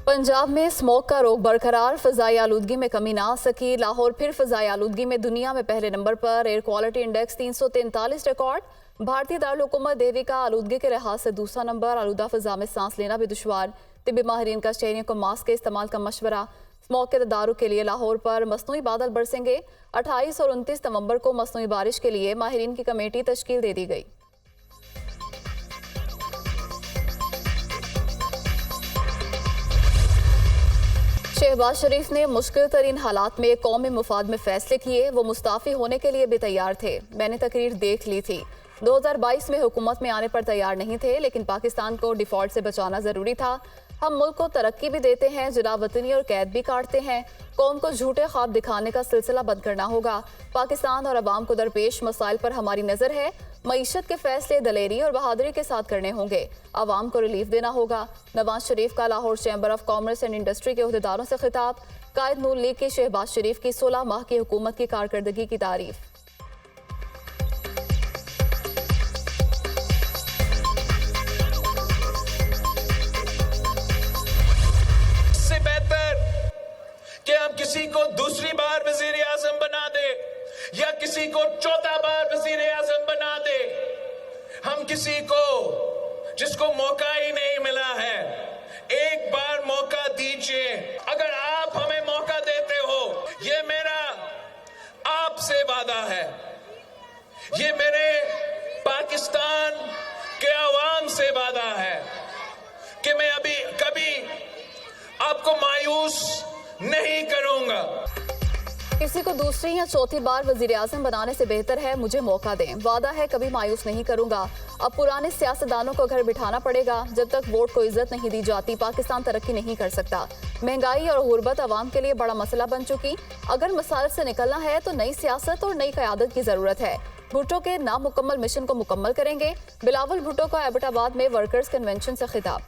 पंजाब में स्मोक का रोग बरकरार, फ़िज़ाई आलूदगी में कमी ना आ सकी। लाहौर फिर फ़िज़ाई आलूदगी में दुनिया में पहले नंबर पर, एयर क्वालिटी इंडेक्स 343 रिकॉर्ड। भारतीय दारुल दिल्ली का आलूदगी के लिहाज से दूसरा नंबर। आलूदा फ़िज़ा में सांस लेना भी दुश्वार, तिब्बी माहिरीन का शहरियों को मास्क के इस्तेमाल का मशवरा। स्मोक के तदारुक के लिए लाहौर पर मसनूई बादल बरसेंगे। 28 और 29 नवंबर को मसनूई बारिश के लिए माहिरीन की कमेटी तश्कील दे दी गई। शहबाज शरीफ ने मुश्किल तरीन हालात में कौमी मुफाद में फैसले किए। वो मुस्ताफ़ी होने के लिए भी तैयार थे। मैंने तकरीर देख ली थी। 2022 में हुकूमत में आने पर तैयार नहीं थे, लेकिन पाकिस्तान को डिफॉल्ट से बचाना जरूरी था। हम मुल्क को तरक्की भी देते हैं, जनाब वतनी और कैद भी काटते हैं। कौम को झूठे ख्वाब दिखाने का सिलसिला बंद करना होगा। पाकिस्तान और अवाम को दरपेश मसाइल पर हमारी नज़र है। मईशत के फैसले दलेरी और बहादुरी के साथ करने होंगे। अवाम को रिलीफ देना होगा। नवाज शरीफ का Lahore chamber of commerce and industry के अहदेदारों से खिताब। कायद नून लीग के शहबाज शरीफ की 16 माह की हुकूमत की कारकर्दगी की तारीफ। इससे बेहतर कि हम किसी को दूसरी बार वजीर आजम बना दे या किसी को चौथा बार वजीर आजम बना दे, हम किसी को जिसको मौका ही नहीं मिला है, एक बार मौका दीजिए। अगर आप हमें मौका देते हो, ये मेरा आपसे वादा है, ये मेरे पाकिस्तान के अवाम से वादा है कि मैं अभी कभी आपको मायूस नहीं करूंगा। किसी को दूसरी या चौथी बार वजीर आजम बनाने से बेहतर है मुझे मौका दें। वादा है कभी मायूस नहीं करूंगा। अब पुराने सियासतदानों को घर बिठाना पड़ेगा। जब तक वोट को इज्जत नहीं दी जाती, पाकिस्तान तरक्की नहीं कर सकता। महंगाई और गुर्बत अवाम के लिए बड़ा मसला बन चुकी। अगर मसाइल से निकलना है तो नई सियासत और नई क़यादत की जरूरत है। भुट्टो के नामुकम्मल मिशन को मुकम्मल करेंगे। बिलावल भुट्टो का एबटाबाद में वर्कर्स कन्वेंशन से खिताब।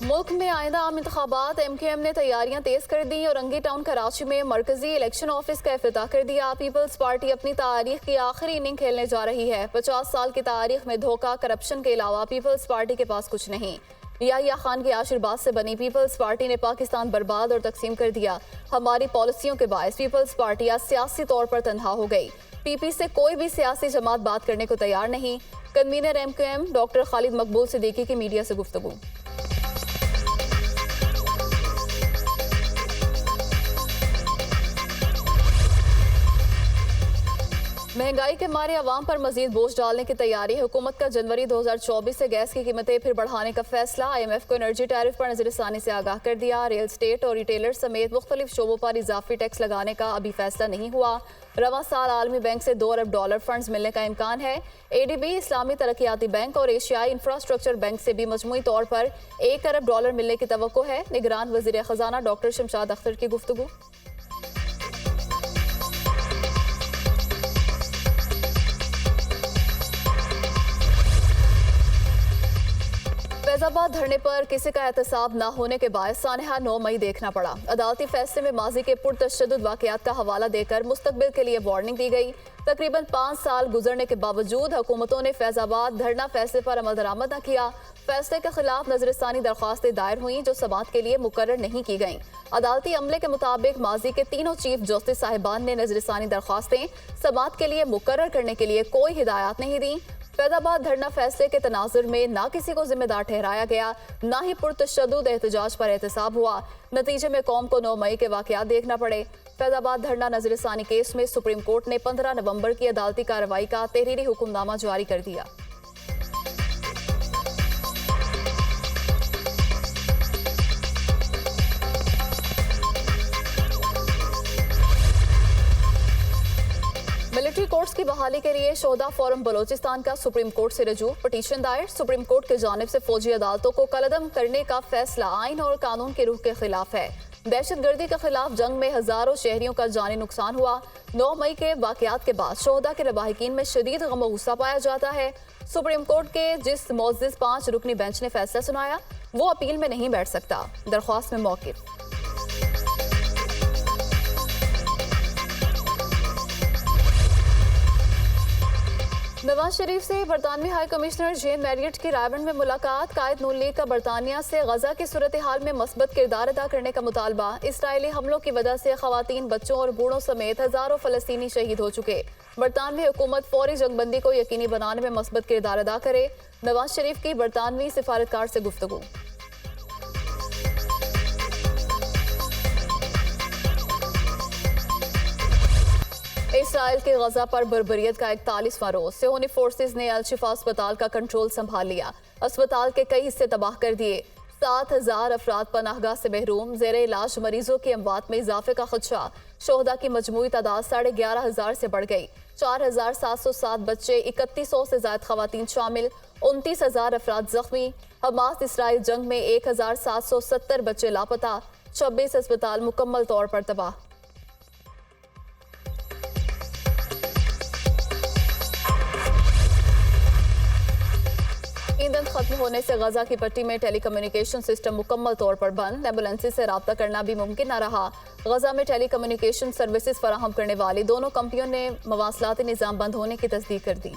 मुल्क में आइंदा आम इंतखाबात, MKM ने तैयारियां तेज कर दी और रंगी टाउन कराची में मरकजी इलेक्शन ऑफिस का इफ्तिताह कर दिया। पीपल्स पार्टी अपनी तारीख की आखिरी इनिंग खेलने जा रही है। 50 साल की तारीख में धोखा, करप्शन के अलावा पीपल्स पार्टी के पास कुछ नहीं। याहिया खान के आशीर्वाद से बनी पीपल्स पार्टी ने पाकिस्तान बर्बाद और तकसीम कर दिया। हमारी पॉलिसियों के बायस पीपल्स पार्टी आज सियासी तौर पर तनहा हो गई। PP से कोई भी सियासी जमात बात करने को तैयार नहीं। कन्वीनर MKM डॉक्टर खालिद मकबूल सिद्दीकी की मीडिया से गुफ्तगू। महंगाई के मारे अवाम पर मजीद बोझ डालने की तैयारी। हुकूमत का जनवरी 2024 से गैस की कीमतें फिर बढ़ाने का फैसला। IMF को एनर्जी टैरिफ पर नजरसानी से आगाह कर दिया। रियल स्टेट और रिटेलर समेत मुख्तलिफ शोबों पर इजाफी टैक्स लगाने का अभी फैसला नहीं हुआ। रवां साल आलमी बैंक से $2 अरब फंड्स मिलने का इम्कान है। ADB, इस्लामी तरक्याती बैंक और एशियाई इंफ्रास्ट्रक्चर बैंक से भी मजमूई तौर पर $1 अरब मिलने की तवक्को है। निगरान वजीर खजाना डॉक्टर शमशाद अख्तर की गुफ्तगू। फैजाबाद धरने पर किसी का एहतसाब न होने के बाद सानहा 9 मई देखना पड़ा। अदालती फैसले में माजी के पुरतशद्दुद वाकयात का हवाला देकर मुस्तकबिल के लिए वार्निंग दी गई। तकरीबन 5 साल गुजरने के बावजूद हुकूमतों ने फैजाबाद धरना फैसले पर अमल दरामद न किया। फैसले के खिलाफ नजरसानी दरख्वास्तें दायर हुई जो समाअत के लिए मुकर्रर नहीं की गईं। अदालती अमले के मुताबिक माजी के तीनों चीफ जस्टिस साहिबान ने नजरसानी दरख्वास्तें समाअत के लिए मुकर्रर करने के लिए कोई हिदायत नहीं दी। फैजाबाद धरना फैसले के तनाजुर में ना किसी को जिम्मेदार ठहराया गया, ना ही पुरतशद्दुद एहतजाज पर एहतसाब हुआ। नतीजे में कौम को 9 मई के वाकयात देखना पड़े। फैजाबाद धरना नजरसानी केस में सुप्रीम कोर्ट ने 15 नवंबर की अदालती कार्रवाई का तहरीरी हुक्मनामा जारी कर दिया। मिलिट्री कोर्ट्स की बहाली के लिए शोधा फोरम बलोचिस्तान का सुप्रीम कोर्ट से रजू। पटिशन दायर। सुप्रीम कोर्ट की जानिब से फौजी अदालतों को कलअदम करने का फैसला आइन और कानून के रूह के खिलाफ है। दहशतगर्दी के खिलाफ जंग में हजारों शहरियों का जानी नुकसान हुआ। 9 मई के वाकयात के बाद शोहदा के रवाहिकीन में शदीद गम और गुस्सा पाया जाता है। सुप्रीम कोर्ट के जिस मोअज़्ज़िज़ 5 रुकनी बेंच ने फैसला सुनाया वो अपील में नहीं बैठ सकता। दरख्वास्त में मौक़िफ़। नवाज शरीफ से बरतानवी हाई कमिश्नर जेन मैरियट की रायबंड में मुलाकात। कायद नून लीग का बरतानिया से गजा की सूरत हाल में मस्बत किरदार अदा करने का मुतालबा। इसराइली हमलों की वजह से खवातीन, बच्चों और बूढ़ों समेत हजारों फलस्तीनी शहीद हो चुके। बरतानवी हुकूमत फौरी जंगबंदी को यकीनी बनाने में मस्बत किरदार अदा करे। नवाज शरीफ की बरतानवी सिफारतकार से गुफ्तगू। इसराइल के गजा पर बर्बरियत का 41वां रोज। सियोनी फोर्सेस ने अल शिफा अस्पताल का कंट्रोल संभाल लिया। अस्पताल के कई हिस्से तबाह कर दिए। 7,000 अफराद पनाहगाह से महरूम। ज़ेरे इलाज मरीजों की अमवात में इजाफे का खदशा। शोहदा की मजमूई तादाद 11,500 से बढ़ गई। 4,707 बच्चे, 3,100 से ज्यादा खवातीन शामिल, 29,000 अफराद जख्मी। हमास इसराइल जंग में 1,770 बच्चे लापता। 26 अस्पताल मुकम्मल तौर पर तबाह। ईंधन खत्म होने से गजा की पट्टी में टेलीकम्युनिकेशन सिस्टम मुकम्मल तौर पर बंद। एम्बुलेंस से रब्ता करना भी मुमकिन न रहा। गजा में टेलीकम्युनिकेशन सर्विसेज फराहम करने वाली दोनों कंपनियों ने मवासलाती निज़ाम बंद होने की तस्दीक कर दी।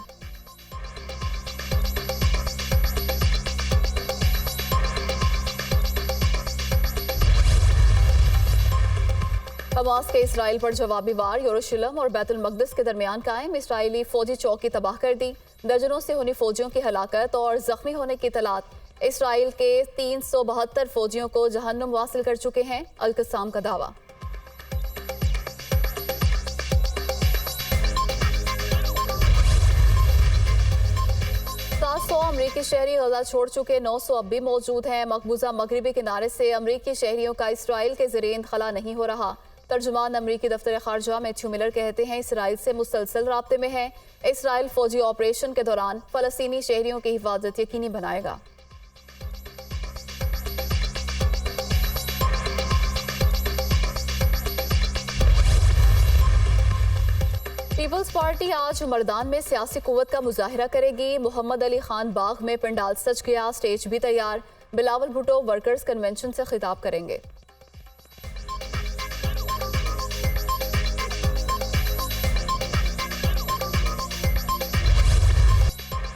हमास के इसराइल पर जवाबी वार। यरूशलेम और बैतुल मक़दिस के दरमियान कायम इसराइली फौजी चौकी तबाह कर दी। दर्जनों से हुनी फौजियों की हलाकत और जख्मी होने की इतलात। इसराइल के 372 फौजियों को जहन्नुम वासिल कर चुके हैं, अल-कस्साम का दावा। अमरीकी शहरी गजा छोड़ चुके, 900 अब भी मौजूद हैं। मकबूजा मगरबी किनारे से अमरीकी शहरियों का इसराइल के ज़रिए इंखला नहीं हो रहा। तर्जुमान अमरीकी दफ्तर खारजा मैथ्यू मिलर कहते हैं इसराइल से मुसलसल राब्ते में है। इसराइल फौजी ऑपरेशन के दौरान फलस्तीनी शहरियों की हिफाजत यकीनी बनाएगा। पीपल्स पार्टी आज मर्दान में सियासी कुव्वत का मुजाहिरा करेगी। मोहम्मद अली खान बाग में पंडाल सज गया, स्टेज भी तैयार। बिलावल भुट्टो वर्कर्स कन्वेंशन से खिताब करेंगे।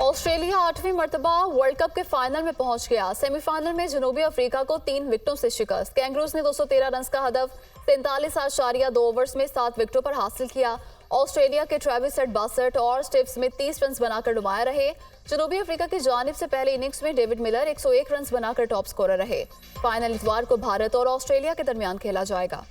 ऑस्ट्रेलिया 8वीं मरतबा वर्ल्ड कप के फाइनल में पहुंच गया। सेमीफाइनल में जनूबी अफ्रीका को 3 विकेटों से शिकस्त। कैंगरूज ने 213 रन का हदफ 43.2 ओवर्स में 7 विकेटों पर हासिल किया। ऑस्ट्रेलिया के ट्रेविस हेड 62 और स्टीव स्मिथ 30 रन बनाकर नुमाया रहे। जनूबी अफ्रीका की जानिब से पहले इनिंग्स में डेविड मिलर 101 रन बनाकर टॉप स्कोरर रहे। फाइनल इतवार को भारत और ऑस्ट्रेलिया के दरमियान खेला जाएगा।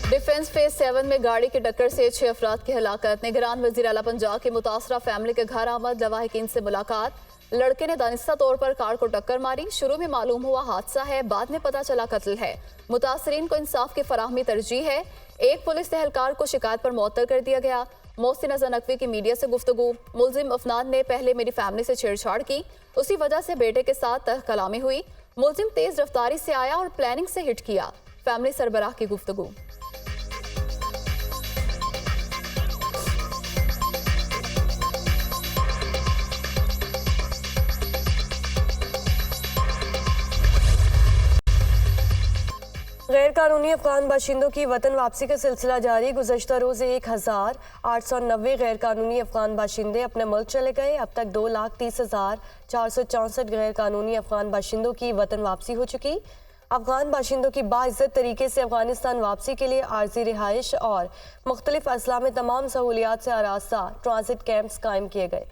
डिफेंस फेज 7 में गाड़ी की टक्कर से 6 अफराद की हलाकत। निगरान वजीर आला पंजाब की मुतासरा फैमिली के घर आमद। लवाहिकीन से मुलाकात। लड़के ने दानिस्ता तौर पर कार को टक्कर मारी। शुरू में मालूम हुआ हादसा है, बाद में पता चला कत्ल है। मुतासरीन को इंसाफ की फराहमी तरजीह है। एक पुलिस एहलकार को शिकायत पर मुअत्तल कर दिया गया। मोहसिन हसन नकवी की मीडिया से गुफ्तगू। मुलजिम अफनान ने पहले मेरी फैमिली से छेड़छाड़ की, उसी वजह से बेटे के साथ तहकलामी हुई। मुलजिम तेज रफ्तारी से आया और प्लानिंग से हिट किया। फैमिली सरबराह की गुफ्तगू। गैर कानूनी अफगान बाशिंदों की वतन वापसी का सिलसिला जारी। गुज़श्ता रोज़ 1,890 गैर कानूनी अफगान बाशिंदे अपने मुल्क चले गए। अब तक 2,30,464 गैर कानूनी अफगान बाशिंदों की वतन वापसी हो चुकी। अफगान बाशिंदों की बाइज्जत तरीके से अफगानिस्तान वापसी के लिए आर्जी रिहाइश और मुख्तलिफ अजला में तमाम सहूलियात से आरास्ता ट्रांजिट कैंप्स कायम किए गए।